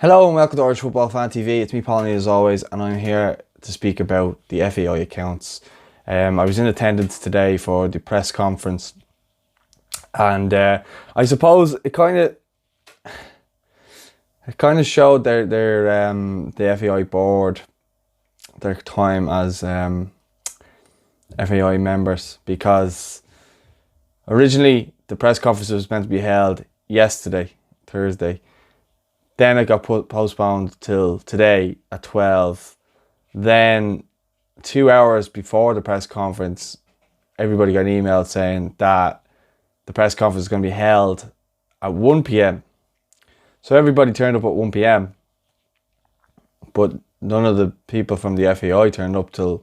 Hello and welcome to Irish Football Fan TV. It's me, Polly, as always, and I'm here to speak about the FAI accounts. I was in attendance today for the press conference, and I suppose it kind of showed their the FAI board their time as FAI members, because originally the press conference was meant to be held yesterday, Thursday. Then it got postponed till today at 12. Then 2 hours before the press conference, everybody got an email saying that the press conference is going to be held at 1 p.m. So everybody turned up at 1 p.m. But none of the people from the FAI turned up till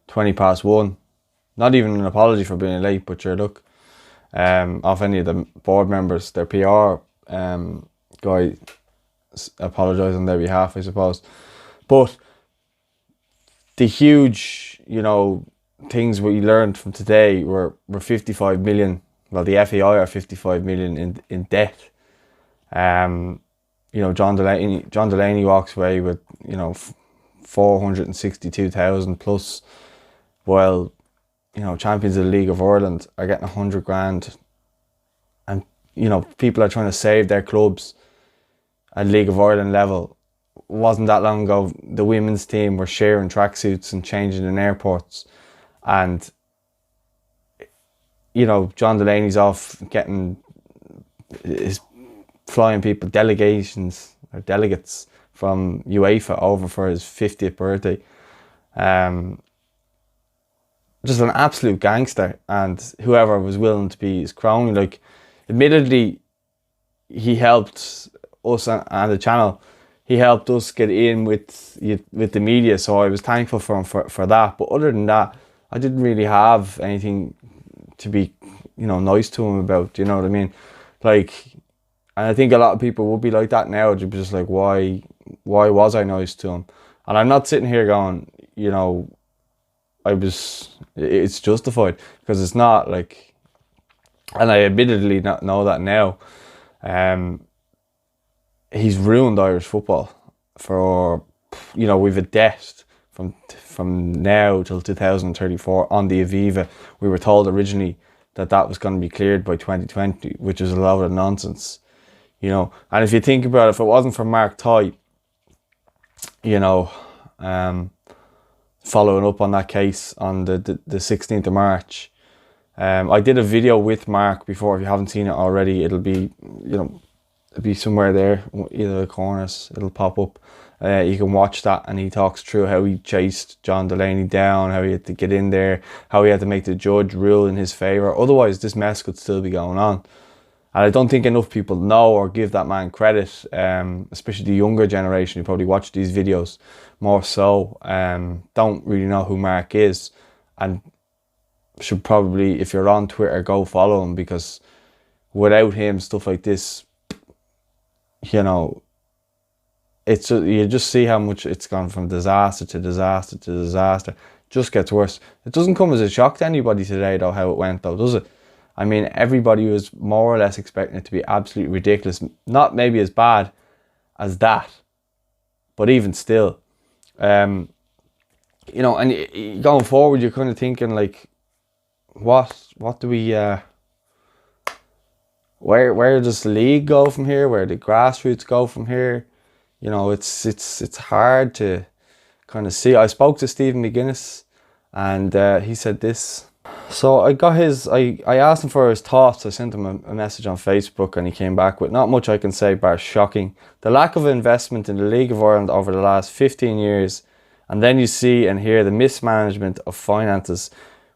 20 past 1. Not even an apology for being late, but sure, look, off any of the board members, their PR guy apologise on their behalf, I suppose. But the huge, things we learned from today were 55 million. Well, the FAI are 55 million in debt. John Delaney walks away with 462,000 plus, while champions of the League of Ireland are getting 100 grand, and people are trying to save their clubs at League of Ireland level. Wasn't that long ago the women's team were sharing tracksuits and changing in airports, and John Delaney's off is flying people, delegates from UEFA over for his 50th birthday. Just an absolute gangster, and whoever was willing to be his crony, admittedly he helped us and the channel. He helped us get in with the media, so I was thankful for him for that. But other than that, I didn't really have anything to be nice to him about. You know what I mean? And I think a lot of people would be like that now. They'd be just like, why was I nice to him? And I'm not sitting here going, it's justified, because it's not. And I admittedly not know that now. He's ruined Irish football for, we've a debt from now till 2034 on the Aviva. We were told originally that was going to be cleared by 2020, which is a lot of nonsense, And if you think about it, if it wasn't for Mark Ty, following up on that case on the 16th of March, I did a video with Mark before. If you haven't seen it already, it'll be, it'll be somewhere there, either of the corners, it'll pop up. You can watch that, and he talks through how he chased John Delaney down, how he had to get in there, how he had to make the judge rule in his favour. Otherwise, this mess could still be going on. And I don't think enough people know or give that man credit, especially the younger generation who probably watch these videos more so, don't really know who Mark is, and should probably, if you're on Twitter, go follow him, because without him, stuff like this, it's you just see how much it's gone from disaster to disaster to disaster. It just gets worse. It doesn't come as a shock to anybody today, though, how it went, though, does it? I mean, everybody was more or less expecting it to be absolutely ridiculous. Not maybe as bad as that, but even still, and going forward, you're kind of thinking what do we? Where does the league go from here? Where do grassroots go from here? It's hard to kind of see. I spoke to Stephen McGuinness, and he said this. So I asked him for his thoughts. I sent him a message on Facebook, and he came back with, "Not much I can say, bar shocking. The lack of investment in the League of Ireland over the last 15 years, and then you see and hear the mismanagement of finances,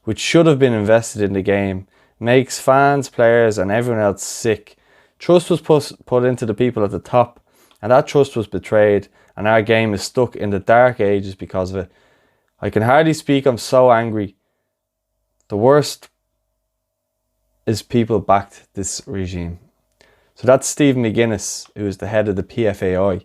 which should have been invested in the game, makes fans, players and everyone else sick. Trust was put into the people at the top, and that trust was betrayed, and our game is stuck in the dark ages because of it. I can hardly speak, I'm so angry. The worst is people backed this regime." So that's Stephen McGuinness, who is the head of the PFAI.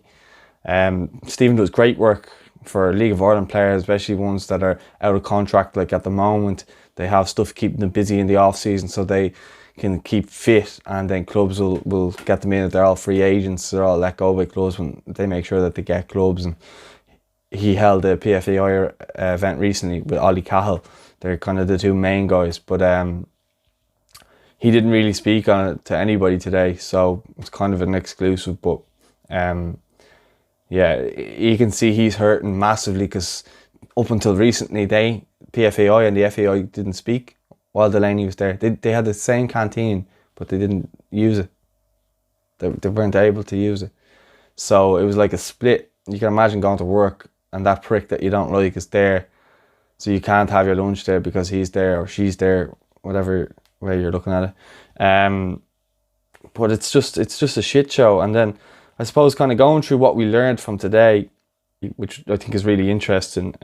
Stephen does great work for League of Ireland players, especially ones that are out of contract. At the moment, they have stuff keeping them busy in the off season, so they can keep fit, and then clubs will get them in. They're all free agents. They're all let go by clubs when they make sure that they get clubs. And he held a PFAI event recently with Ollie Cahill. They're kind of the two main guys, but he didn't really speak on it to anybody today, so it's kind of an exclusive. But yeah, you can see he's hurting massively, because up until recently, PFAI and the FAI didn't speak while Delaney was there. They had the same canteen, but they didn't use it. They weren't able to use it. So it was like a split. You can imagine going to work and that prick that you don't like is there, so you can't have your lunch there because he's there or she's there, whatever way you're looking at it. But it's just a shit show. And then I suppose kind of going through what we learned from today, which I think is really interesting.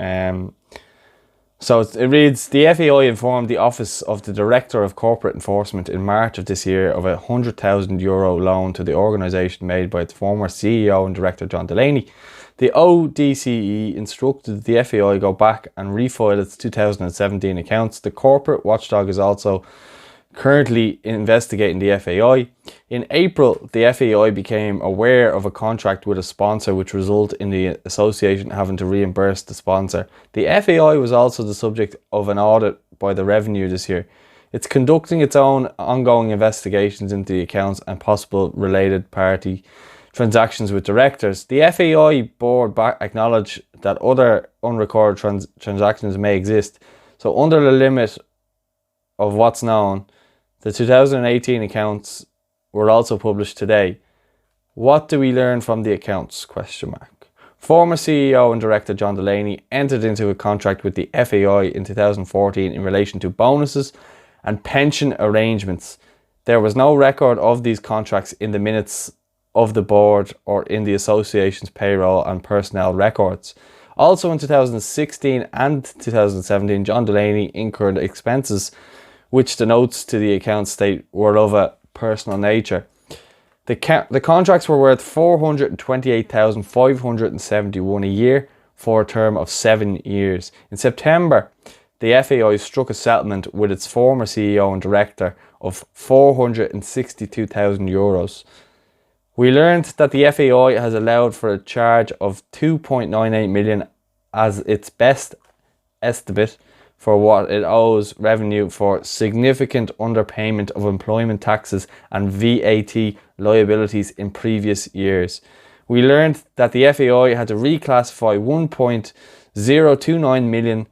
So it reads, the FAI informed the Office of the Director of Corporate Enforcement in March of this year of a €100,000 loan to the organisation made by its former CEO and Director John Delaney. The ODCE instructed the FAI go back and refile its 2017 accounts. The corporate watchdog is also currently investigating the FAI. In April, the FAI became aware of a contract with a sponsor which resulted in the association having to reimburse the sponsor. The FAI was also the subject of an audit by the Revenue this year. It's conducting its own ongoing investigations into the accounts and possible related party transactions with directors. The FAI board acknowledged that other unrecorded transactions may exist. So under the limit of what's known, the 2018 accounts were also published today. What do we learn from the accounts? Former CEO and Director John Delaney entered into a contract with the FAI in 2014 in relation to bonuses and pension arrangements. There was no record of these contracts in the minutes of the board or in the association's payroll and personnel records. Also in 2016 and 2017, John Delaney incurred expenses which the notes to the account state were of a personal nature. The contracts were worth $428,571 a year for a term of 7 years. In September, the FAI struck a settlement with its former CEO and director of €462,000. We learned that the FAI has allowed for a charge of $2.98 million as its best estimate for what it owes revenue for significant underpayment of employment taxes and VAT liabilities in previous years. We learned that the FAI had to reclassify $1.029 million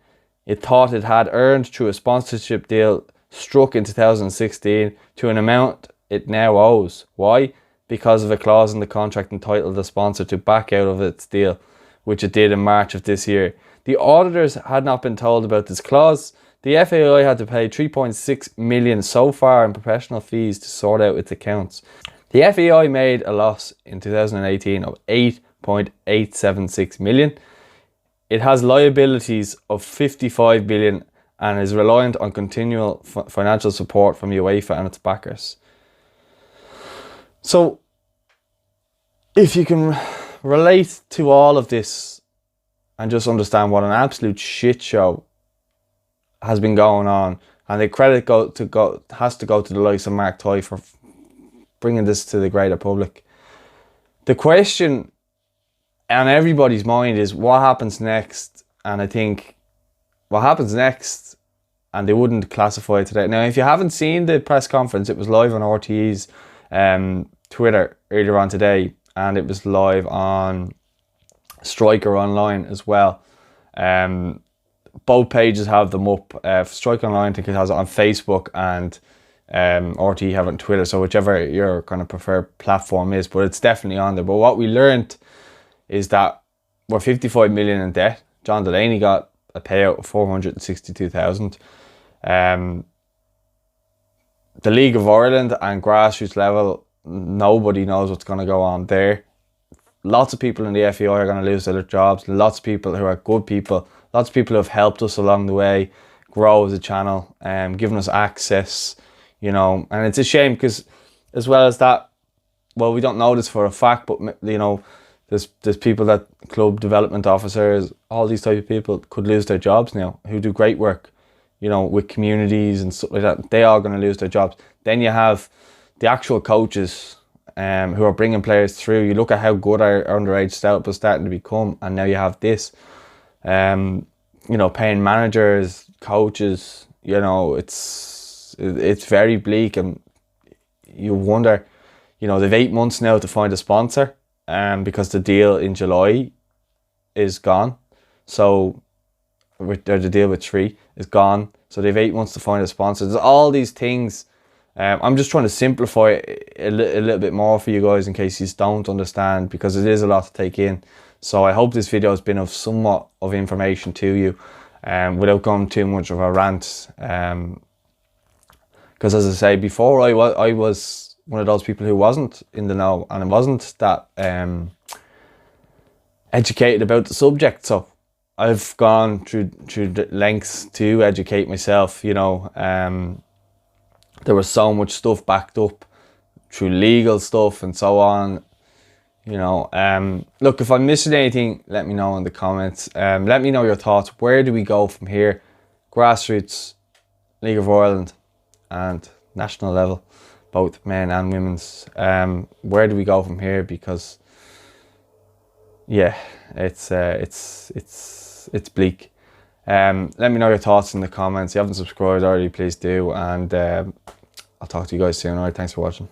it thought it had earned through a sponsorship deal struck in 2016 to an amount it now owes. Why? Because of a clause in the contract entitled the sponsor to back out of its deal, which it did in March of this year. The auditors had not been told about this clause. The FAI had to pay $3.6 million so far in professional fees to sort out its accounts. The FAI made a loss in 2018 of $8.876 million. It has liabilities of $55 billion and is reliant on continual financial support from UEFA and its backers. So, if you can relate to all of this and just understand what an absolute shit show has been going on, and the credit has to go to the likes of Mark Toy for bringing this to the greater public. The question on everybody's mind is what happens next, and I think what happens next, and they wouldn't classify it today. Now, if you haven't seen the press conference, it was live on RTE's Twitter earlier on today, and it was live on Striker Online as well. Both pages have them up. Striker Online, I think it has it on Facebook, and RTE have it on Twitter, so whichever your kind of preferred platform is, but it's definitely on there. But what we learned is that we're 55 million in debt. John Delaney got a payout of 462,000. The League of Ireland and grassroots level, nobody knows what's going to go on there. Lots of people in the FAI are going to lose their jobs. Lots of people who are good people. Lots of people who have helped us along the way grow as a channel, giving us access, you know. And it's a shame because, as well as that, well, we don't know this for a fact, but you know, there's people that club development officers, all these type of people could lose their jobs now who do great work. you know, with communities and stuff like that, they are going to lose their jobs. Then you have the actual coaches who are bringing players through. You look at how good our underage setup is starting to become, and now you have this, you know, paying managers, coaches. You know, it's very bleak, and you wonder, you know, they've 8 months now to find a sponsor, because the deal in July is gone. So the deal with 3 is gone. So they've 8 months to find a sponsor. There's all these things. I'm just trying to simplify it a little bit more for you guys in case you don't understand, because it is a lot to take in. So I hope this video has been of somewhat of information to you, without going too much of a rant. Because as I say before, I was one of those people who wasn't in the know, and I wasn't that educated about the subject. So I've gone through the lengths to educate myself. You know, there was so much stuff backed up through legal stuff and so on. You know, look, if I'm missing anything, let me know in the comments. Let me know your thoughts. Where do we go from here? Grassroots, League of Ireland, and national level, both men and women's. Where do we go from here? Because yeah, it's bleak. Let me know your thoughts in the comments. If you haven't subscribed already, please do, and I'll talk to you guys soon. Alright, thanks for watching.